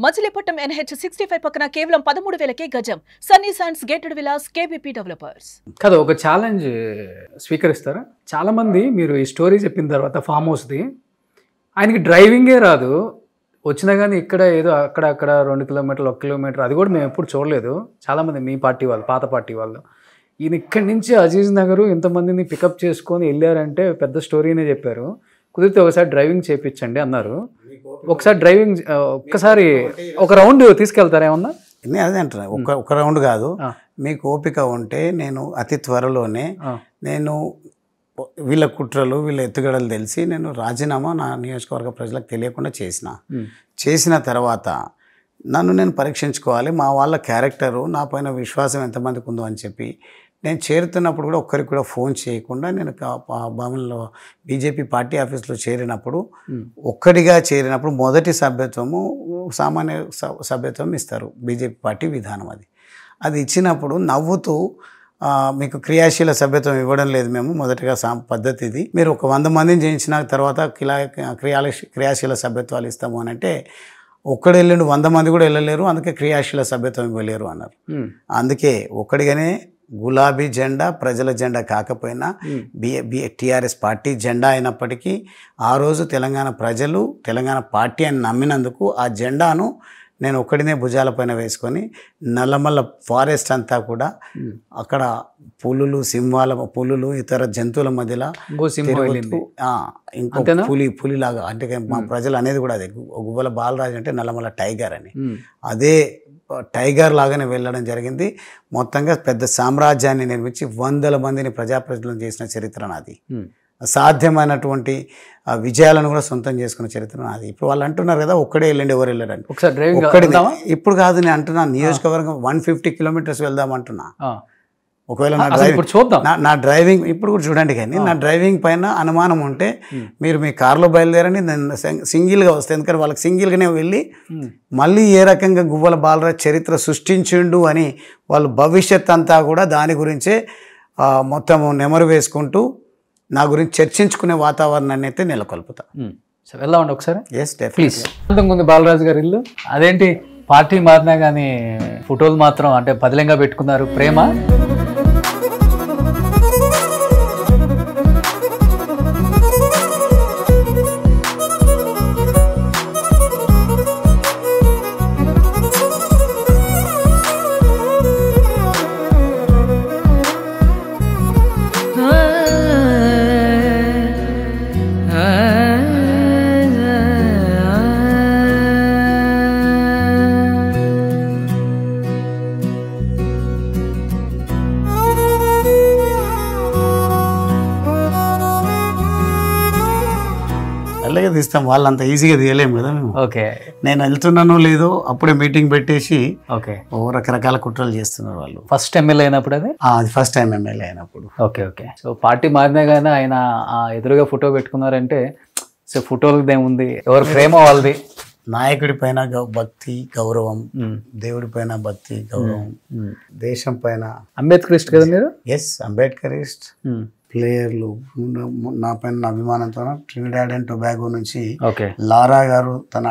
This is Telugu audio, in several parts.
మచిలీపట్నం NH 65 పక్కన కేవలం 13,000కే గజం. Sunny sands gated Vilas KBP developers. కదా ఒక ఛాలెంజ్ స్వీకరిస్తారా? చాలా మంది మీరు ఈ స్టోరీ చెప్పిన తర్వాత ఫామ్ హౌస్ది ఆయనకి డ్రైవింగే రాదు, వచ్చినా కానీ ఇక్కడ ఏదో అక్కడ 2 కిలోమీటర్లు 1 కిలోమీటర్ అది కూడా మేము ఎప్పుడు చూడలేదు. చాలామంది మీ పార్టీ వాళ్ళు, పాత పార్టీ వాళ్ళు, ఈయన ఇక్కడి నుంచి అజీజ్ నగర్ ఇంతమందిని పికప్ చేసుకొని వెళ్ళారంటే పెద్ద స్టోరీనే చెప్పారు. కుదిరితే ఒకసారి డ్రైవింగ్ చేయించండి అన్నారు. ఒకసారి డ్రైవింగ్ ఒక్కసారి ఒక రౌండ్ తీసుకెళ్తారా ఏమన్నా? అదే అంటున్నా, ఒక రౌండ్ కాదు, మీకు ఓపిక ఉంటే నేను అతి త్వరలోనే నేను వీళ్ళ కుట్రలు వీళ్ళ ఎత్తుగడలు తెలిసి నేను రాజీనామా నా నియోజకవర్గ ప్రజలకు తెలియకుండా చేసిన తర్వాత నన్ను నేను పరీక్షించుకోవాలి, మా వాళ్ళ క్యారెక్టరు నా పైన విశ్వాసం ఎంతమందికి ఉందో అని చెప్పి నేను చేరుతున్నప్పుడు కూడా ఒక్కరికి కూడా ఫోన్ చేయకుండా నేను భవన్లో బీజేపీ పార్టీ ఆఫీస్లో చేరినప్పుడు ఒక్కడిగా చేరినప్పుడు మొదటి సభ్యత్వము సామాన్య సభ్యత్వం ఇస్తారు, బీజేపీ పార్టీ విధానం. అది ఇచ్చినప్పుడు నవ్వుతూ మీకు క్రియాశీల సభ్యత్వం ఇవ్వడం లేదు మేము, మొదటిగా పద్ధతి ఇది, మీరు ఒక 100 మందిని చేయించిన తర్వాత క్రియాశీల సభ్యత్వాలు ఇస్తాము అని అంటే ఒక్కడు వెళ్ళండు 100 మంది కూడా వెళ్ళలేరు, అందుకే క్రియాశీల సభ్యత్వం ఇవ్వలేరు అన్నారు. అందుకే ఒక్కడిగానే గులాబీ జెండా ప్రజల జెండా కాకపోయినా టీఆర్ఎస్ పార్టీ జెండా అయినప్పటికీ ఆ రోజు తెలంగాణ ప్రజలు తెలంగాణ పార్టీ అని నమ్మినందుకు ఆ జెండాను నేను ఒక్కడినే భుజాలపైన వేసుకొని నల్లమల్ల ఫారెస్ట్ అంతా కూడా అక్కడ పులులు ఇతర జంతువుల మధ్యలో ఇంకో పులిలాగా అంటే మా ప్రజలు అనేది కూడా అదే, గువ్వల బాలరాజు అంటే నల్లమల్ల టైగర్ అని, అదే టైగర్ లాగానే వెళ్ళడం జరిగింది. మొత్తంగా పెద్ద సామ్రాజ్యాన్ని నిర్మించి 100 మందిని ప్రజాప్రతినిధులను చేసిన చరిత్ర నాది. సాధ్యమైనటువంటి విజయాలను కూడా సొంతం చేసుకున్న చరిత్ర నాది. ఇప్పుడు వాళ్ళు అంటున్నారు కదా ఒక్కడే వెళ్ళండి, ఎవరు వెళ్ళారని. ఒక్కడి ఇప్పుడు కాదు, నేను అంటున్నా నియోజకవర్గం 150 కిలోమీటర్స్ వెళ్దామంటున్నా. ఒకవేళ నా డ్రైవింగ్ ఇప్పుడు కూడా చూడండి, కానీ నా డ్రైవింగ్ పైన అనుమానం ఉంటే మీరు మీ కార్లో బయలుదేరండి, నేను సింగిల్గా వస్తాను. ఎందుకంటే వాళ్ళకి సింగిల్గానే వెళ్ళి మళ్ళీ ఏ రకంగా గువ్వల బాలరాజు చరిత్ర సృష్టించిండు అని వాళ్ళు భవిష్యత్ అంతా కూడా దాని గురించే మొత్తం నెమరు వేసుకుంటూ నా గురించి చర్చించుకునే వాతావరణాన్ని అయితే నెలకొల్పుతా. వెళ్దామండి ఒకసారి. Yes definitely. ఉంది బాలరాజు గారి ఇల్లు, అదేంటి పార్టీ మారినా కానీ ఫోటోలు మాత్రం అంటే పదిలంగా పెట్టుకున్నారు, ప్రేమ? అలాగే తీస్తాం, వాళ్ళంత ఈజీగా తీయలేము కదా మేము. ఓకే, నేను వెళ్తున్నానో లేదో అప్పుడే మీటింగ్ పెట్టేసి రకరకాల కుట్రలు చేస్తున్నారు వాళ్ళు. ఫస్ట్ ఎమ్మెల్యే అయినప్పుడు అది ఫస్ట్ టైం ఎమ్మెల్యే అయినప్పుడు. ఓకే. సో పార్టీ మారినా కానీ ఆయన ఎదురుగా ఫోటో పెట్టుకున్నారంటే సో ఫోటోలకి ఏముంది, ఎవరి ప్రేమ వాళ్ళది. నాయకుడి పైన భక్తి గౌరవం, దేవుడి పైన భక్తి గౌరవం, దేశం పైన. అంబేద్కరిస్ట్ కదా మీరు? ఎస్, అంబేద్కరిస్ట్. ప్లేయర్లు నా పైన అభిమానంతో ట్రినిడాడ్ అండ్ టొబాగో నుంచి లారా గారు తన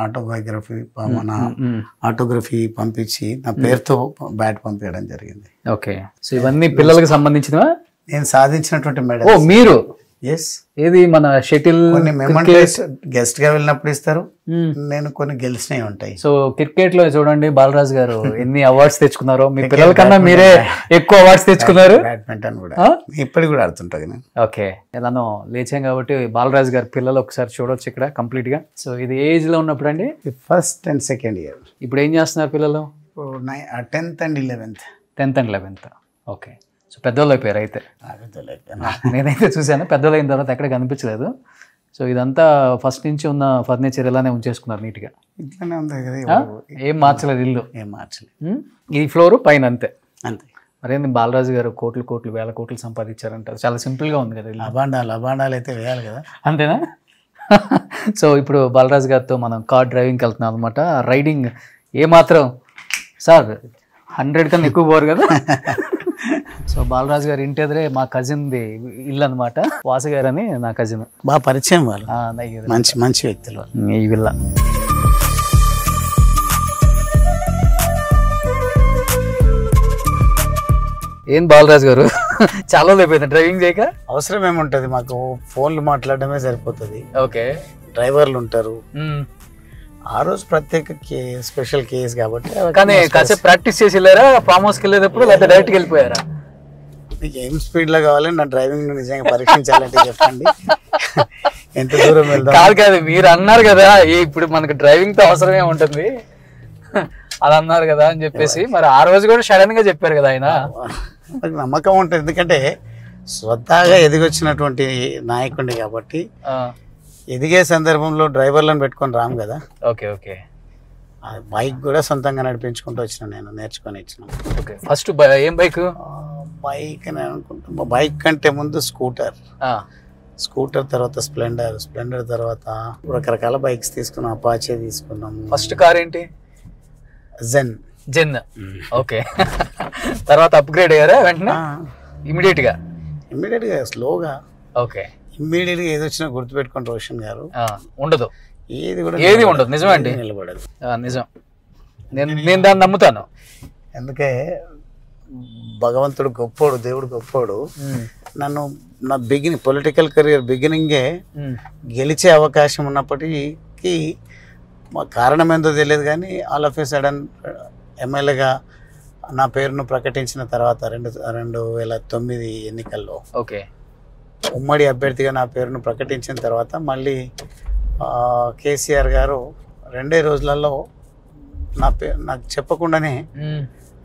ఆటోగ్రఫీ పంపించి నా పేరుతో బ్యాట్ పంపించడం జరిగింది. ఓకే. సో ఇవన్నీ పిల్లలకు సంబంధించినవా? నేను సాధించినటువంటి మెడల్. మీరు? ఎస్. ఏది మన షటిల్ గెస్ట్ గా వెళ్ళినప్పుడు ఇస్తారు, నేను కొన్ని గెలిచినవి ఉంటాయి. సో క్రికెట్ లో చూడండి బాలరాజు గారు ఎన్ని అవార్డ్స్ తెచ్చుకున్నారో, మీ పిల్లల కన్నా మీరే ఎక్కువ అవార్డ్స్ తెచ్చుకున్నారు. బ్యాడ్మింటన్ కూడా ఇప్పటికి కూడా ఆడుతుంటాను నేను. ఓకే, ఎలానో లేచాం కాబట్టి బాలరాజు గారి పిల్లలు ఒకసారి చూడొచ్చు ఇక్కడ కంప్లీట్ గా. సో ఇది ఏజ్ లో ఉన్నప్పుడు అండి? First and second year. ఇప్పుడు ఏం చేస్తున్నారు పిల్లలు? 10th and 11th. 10th and 11th. Okay. So పెద్దోళ్ళు అయిపోయారు అయితే. నేనైతే చూశాను, పెద్దోళ్ళు అయిన తర్వాత ఎక్కడ కనిపించలేదు. సో ఇదంతా ఫస్ట్ నుంచి ఉన్న ఫర్నిచర్ ఇలానే ఉంచేసుకున్నారు నీట్గా. ఇట్లానే ఉంది కదా, ఏం మార్చలేదు ఇల్లు? ఏం మార్చలేదు. ఈ ఫ్లోర్ పైన అంతే. అంతే. మరేంది బాలరాజు గారు కోట్లు వేల కోట్లు సంపాదించారంటారు, చాలా సింపుల్గా ఉంది కదా. అబాండాలు అయితే వేయాలి కదా, అంతేనా? సో ఇప్పుడు బాలరాజు గారితో మనం కార్ డ్రైవింగ్కి వెళ్తున్నాం అనమాట. రైడింగ్ ఏమాత్రం సార్ 100 కన్నా ఎక్కువ పోరు కదా. సో బాలరాజు గారు ఇంటి ఎదురే మా కజిన్ది ఇల్లు అనమాట. వాసు గారు అని నా కజిన్, బాగా పరిచయం వాళ్ళు, మంచి వ్యక్తులు ఈ విల్ల. ఏం బాలరాజు గారు చాలా అయిపోయింది డ్రైవింగ్ చేయక? అవసరం ఏముంటుంది, మాకు ఫోన్లు మాట్లాడడమే సరిపోతుంది. ఓకే, డ్రైవర్లు ఉంటారు. ఆ రోజు ప్రత్యేక స్పెషల్ కేసు కాబట్టి. కానీ కాసేపు ప్రాక్టీస్ చేసి వెళ్ళారా ఫామ్ హౌస్కి వెళ్ళేటప్పుడు, లేకపోతే డైరెక్ట్కి వెళ్ళిపోయారా? మీకు ఏం స్పీడ్లో కావాలి, నా డ్రైవింగ్ నిజంగా పరీక్షించాలంటే చెప్పండి, ఎంత దూరం వెళ్దాం. కాదు మీరు అన్నారు కదా ఇప్పుడు మనకు డ్రైవింగ్ తో అవసరమే ఉంటుంది అలా అన్నారు కదా అని చెప్పేసి, మరి ఆ రోజు కూడా సడన్ గా చెప్పారు కదా ఆయన. నాకు నమ్మకం ఉంటుంది, ఎందుకంటే స్వతహాగా ఎదిగొచ్చినటువంటి నాయకుడిని కాబట్టి. ఎదిగే సందర్భంలో డ్రైవర్లను పెట్టుకొని రాము కదా. Okay okay. బైక్ కూడా సొంతంగా నడిపించుకుంటూ వచ్చిన, నేను నేర్చుకొని ఇచ్చిన. ఓకే, ఫస్ట్ ఏం బైక్? బైక్ అని అనుకుంటా, బైక్ కంటే ముందు స్కూటర్ తర్వాత స్ప్లెండర్ తర్వాత రకరకాల బైక్స్ తీసుకున్నాం. అపాచే తీసుకున్నాము. ఫస్ట్ కార్ ఏంటి? జెన్. ఓకే, తర్వాత అప్గ్రేడ్ అయ్యారా వెంటనే? ఇమీడియట్ గా స్లోగా. ఓకే, ఇమ్మీడియట్ గా ఏది వచ్చినా గుర్తుపెట్టుకోండి రోషన్ గారు, ఉండదు ఏది ఉండదు. నిజమే అండి, నిలబడదు. నిజం, నేను దాన్ని నమ్ముతాను. అందుకే భగవంతుడు గొప్పోడు, దేవుడు గొప్పోడు. నన్ను నా పొలిటికల్ కెరీర్ బిగినింగే గెలిచే అవకాశం ఉన్నప్పటికీ కారణం ఏందో తెలియదు, కానీ ఆల్ ఆఫ్ ఏ సడన్ ఎమ్మెల్యేగా నా పేరును ప్రకటించిన తర్వాత 2009 ఎన్నికల్లో ఓకే ఉమ్మడి అభ్యర్థిగా నా పేరును ప్రకటించిన తర్వాత మళ్ళీ కేసీఆర్ గారు 2 రోజులలో నాకు చెప్పకుండానే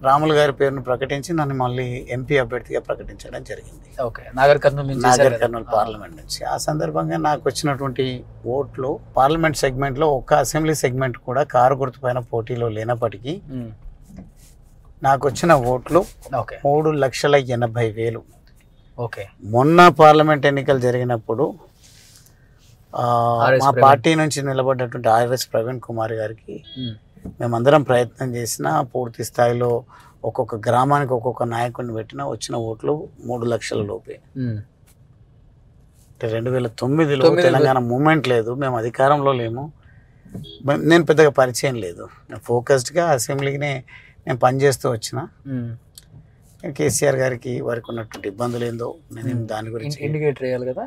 రాములు గారి పేరును ప్రకటించి నన్ను మళ్ళీ ఎంపీ అభ్యర్థిగా ప్రకటించడం జరిగింది. ఓకే, నాగర్ కర్నూలు పార్లమెంట్ నుంచి. ఆ సందర్భంగా నాకు వచ్చినటువంటి ఓట్లు పార్లమెంట్ సెగ్మెంట్లో ఒక్క అసెంబ్లీ సెగ్మెంట్ కూడా కారు గుర్తుపైన పోటీలో లేనప్పటికీ నాకు వచ్చిన ఓట్లు 3,80,000. ఓకే, మొన్న పార్లమెంట్ ఎన్నికలు జరిగినప్పుడు మా పార్టీ నుంచి నిలబడ్డటువంటి ఆర్ఎస్ ప్రవీణ్ కుమార్ గారికి మేమందరం ప్రయత్నం చేసినా పూర్తి స్థాయిలో ఒక్కొక్క గ్రామానికి ఒక్కొక్క నాయకుడిని పెట్టినా వచ్చిన ఓట్లు 3 లక్షల లోపే. 2009లో తెలంగాణ మూమెంట్ లేదు, మేము అధికారంలో లేము, నేను పెద్దగా పరిచయం లేదు, ఫోకస్డ్గా అసెంబ్లీనే నేను పనిచేస్తూ వచ్చిన. కేసీఆర్ గారికి వారికి ఉన్నటువంటి ఇబ్బందులు ఏందో నేను దాని గురించి ఇండికేటర్ వేయాలి కదా.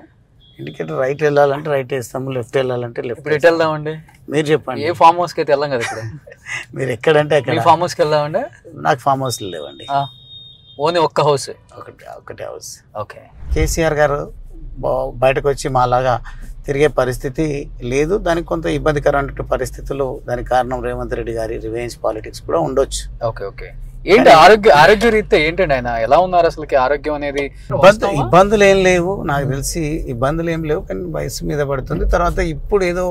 ఇండికేటర్ రైట్ వెళ్ళాలంటే రైట్ వేస్తాము, లెఫ్ట్ వెళ్ళాలంటే లెఫ్ట్. ఎటు వెళ్దామండి మీరు చెప్పండి. ఏ ఫామ్ హౌస్కి అయితే వెళ్ళాం కదా ఇక్కడ. మీరు ఎక్కడంటే అక్కడ ఫామ్ హౌస్కి వెళ్దామండి. నాకు ఫామ్ హౌస్లు లేవండి, ఓన్లీ ఒక్క హౌస్, ఒకటే హౌస్. ఓకే, కేసీఆర్ గారు బయటకు వచ్చి మాలాగా తిరిగే పరిస్థితి లేదు, దానికి కొంత ఇబ్బందికరమైన పరిస్థితులు, దానికి కారణం రేవంత్ రెడ్డి గారి రివెంజ్ పాలిటిక్స్ కూడా ఉండొచ్చు. ఓకే ఓకే, ఏంటి ఆరోగ్య రీత్యా ఏంటండి ఆయన ఎలా ఉన్నారు అసలుకి? ఆరోగ్యం అనేది ఇబ్బందులు ఏం లేవు, నాకు తెలిసి ఇబ్బందులు ఏం లేవు, కానీ వయసు మీద పడుతుంది. తర్వాత ఇప్పుడు ఏదో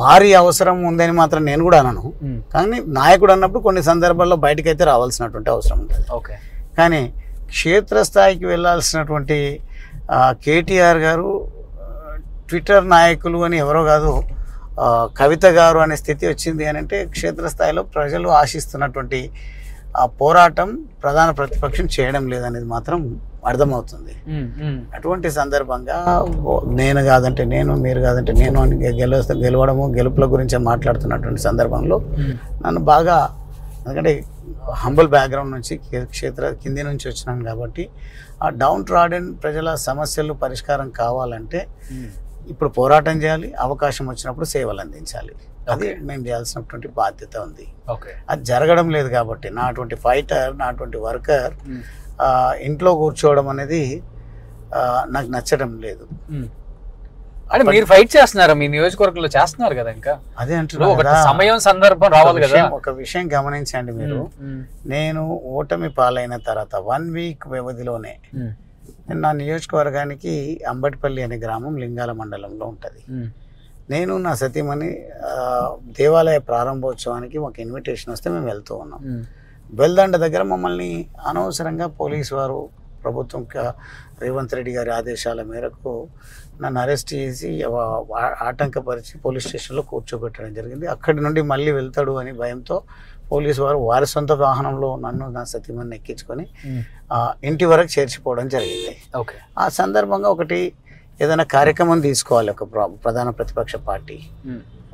వారి అవసరం ఉందని మాత్రం నేను కూడా అనను, కానీ నాయకుడు అన్నప్పుడు కొన్ని సందర్భాల్లో బయటకైతే రావాల్సినటువంటి అవసరం ఉంటుంది. ఓకే, కానీ క్షేత్రస్థాయికి వెళ్ళాల్సినటువంటి కేటీఆర్ గారు ట్విట్టర్ నాయకులు అని ఎవరో కాదు, కవిత గారు అనే స్థితి వచ్చింది అని అంటే క్షేత్రస్థాయిలో ప్రజలు ఆశిస్తున్నటువంటి ఆ పోరాటం ప్రధాన ప్రతిపక్షం చేయడం లేదనేది మాత్రం అర్థమవుతుంది. అటువంటి సందర్భంగా నేను కాదంటే నేను, మీరు కాదంటే నేను అని గెలవడము గెలుపుల గురించి మాట్లాడుతున్నటువంటి సందర్భంలో నన్ను బాగా, ఎందుకంటే హంబల్ బ్యాక్గ్రౌండ్ నుంచి కింది నుంచి వచ్చినాను కాబట్టి ఆ డౌన్ ట్రాడెన్ ప్రజల సమస్యలు పరిష్కారం కావాలంటే ఇప్పుడు పోరాటం చేయాలి, అవకాశం వచ్చినప్పుడు సేవలు అందించాలి, అది మేము చేయాల్సినటువంటి బాధ్యత ఉంది. అది జరగడం లేదు కాబట్టి నా అటువంటి ఫైటర్, నా అటువంటి వర్కర్ ఇంట్లో కూర్చోవడం అనేది నాకు నచ్చడం లేదు. అంటే మీరు ఫైట్ చేస్తున్నారు, మీ నియోజకవర్గంలో చేస్తున్నారు కదా, ఇంకా అదే అంటున్నారు, సమయం సందర్భం రావాలి కదా. ఒక విషయం గమనించండి మీరు, నేను ఓటమి పాలైన తర్వాత 1 వీక్ వ్యవధిలోనే నా నియోజకవర్గానికి అంబటిపల్లి అనే గ్రామం లింగాల మండలంలో ఉంటుంది. నేను నా సతీమణి దేవాలయ ప్రారంభోత్సవానికి ఒక ఇన్విటేషన్ వస్తే మేము వెళ్తూ ఉన్నాం. బెల్దండ దగ్గర మమ్మల్ని అనవసరంగా పోలీసు వారు, ప్రభుత్వం రేవంత్ రెడ్డి గారి ఆదేశాల మేరకు నన్ను అరెస్ట్ చేసి ఆటంకపరిచి పోలీస్ స్టేషన్లో కూర్చోబెట్టడం జరిగింది. అక్కడి నుండి మళ్ళీ వెళ్తాడు అని భయంతో పోలీసు వారు వారి సొంత వాహనంలో నన్ను నా సతీమణిని ఎక్కించుకొని ఇంటి వరకు చేర్చిపోవడం జరిగింది. ఆ సందర్భంగా ఒకటి ఏదైనా కార్యక్రమం తీసుకోవాలి ఒక ప్రధాన ప్రతిపక్ష పార్టీ.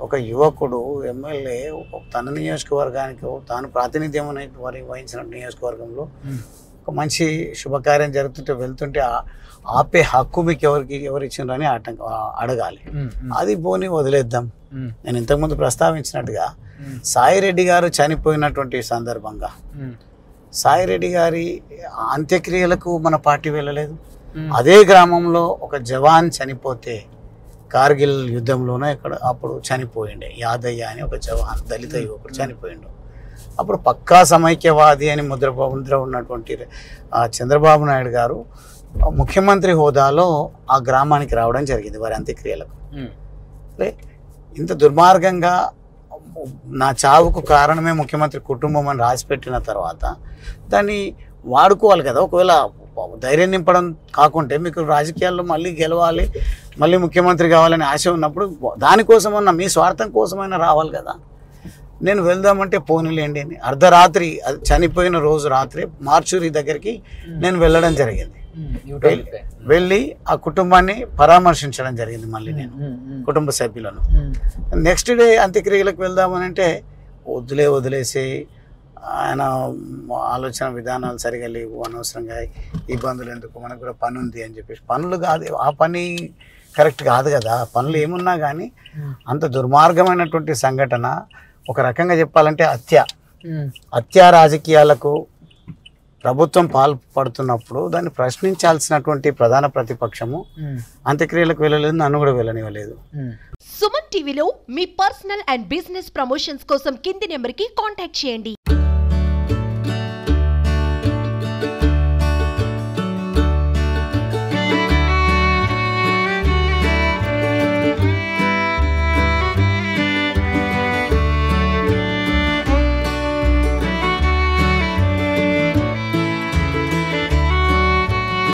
ఒక యువకుడు ఎమ్మెల్యే తన నియోజకవర్గానికి తాను ప్రాతినిధ్యం వహించిన నియోజకవర్గంలో ఒక మంచి శుభకార్యం జరుగుతుంటే వెళ్తుంటే ఆపే హక్కు మీకు ఎవరు ఇచ్చిండ్రని అడగాలి. అది పోనీ వదిలేద్దాం. నేను ఇంతకుముందు ప్రస్తావించినట్టుగా సాయిరెడ్డి గారు చనిపోయినటువంటి సందర్భంగా సాయిరెడ్డి గారి అంత్యక్రియలకు మన పార్టీ వెళ్ళలేదు. అదే గ్రామంలో ఒక జవాన్ చనిపోతే కార్గిల్ యుద్ధంలోనే అప్పుడు చనిపోయిండే యాదయ్య అని ఒక జవాన్ దళిత యువకుడు చనిపోయిండు. అప్పుడు పక్కా సమైక్యవాది అని ముద్ర ఉన్నటువంటి చంద్రబాబు నాయుడు గారు ముఖ్యమంత్రి హోదాలో ఆ గ్రామానికి రావడం జరిగింది వారి అంత్యక్రియలకు. ఇంత దుర్మార్గంగా నా చావుకు కారణమే ముఖ్యమంత్రి కుటుంబం అని రాసిపెట్టిన తర్వాత దాన్ని వాడుకోవాలి కదా. ఒకవేళ ధైర్యం నింపడం కాకుంటే మీకు రాజకీయాల్లో మళ్ళీ గెలవాలి, మళ్ళీ ముఖ్యమంత్రి కావాలని ఆశ ఉన్నప్పుడు దానికోసమన్నా మీ స్వార్థం కోసమైనా రావాలి కదా. నేను వెళ్దామంటే పోనీలేండి అని అర్ధరాత్రి చనిపోయిన రోజు రాత్రి మార్చూరి దగ్గరికి నేను వెళ్ళడం జరిగింది. వెళ్ళి ఆ కుటుంబాన్ని పరామర్శించడం జరిగింది. మళ్ళీ నేను కుటుంబ సభ్యులను నెక్స్ట్ డే అంత్యక్రియలకు వెళ్దామని అంటే వదిలేసి ఆయన ఆలోచన విధానాలు సరిగా లేవు, అనవసరంగా ఇబ్బందులు ఎందుకు, మనకు కూడా పని ఉంది అని చెప్పేసి పనులు కాదు, ఆ పని కరెక్ట్ కాదు కదా. పనులు ఏమున్నా కానీ అంత దుర్మార్గమైనటువంటి సంఘటన, ఒక రకంగా చెప్పాలంటే హత్యా రాజకీయాలకు ప్రభుత్వం పాల్పడుతున్నప్పుడు దాన్ని ప్రశ్నించాల్సినటువంటి ప్రధాన ప్రతిపక్షము అంత్యక్రియలకు వెళ్ళలేదు, నన్ను కూడా వెళ్ళనివ్వలేదు. సుమన్ టీవీలో మీ పర్సనల్ అండ్ బిజినెస్ ప్రమోషన్స్ కోసం కింది నెంబర్కి కాంటాక్ట్ చేయండి.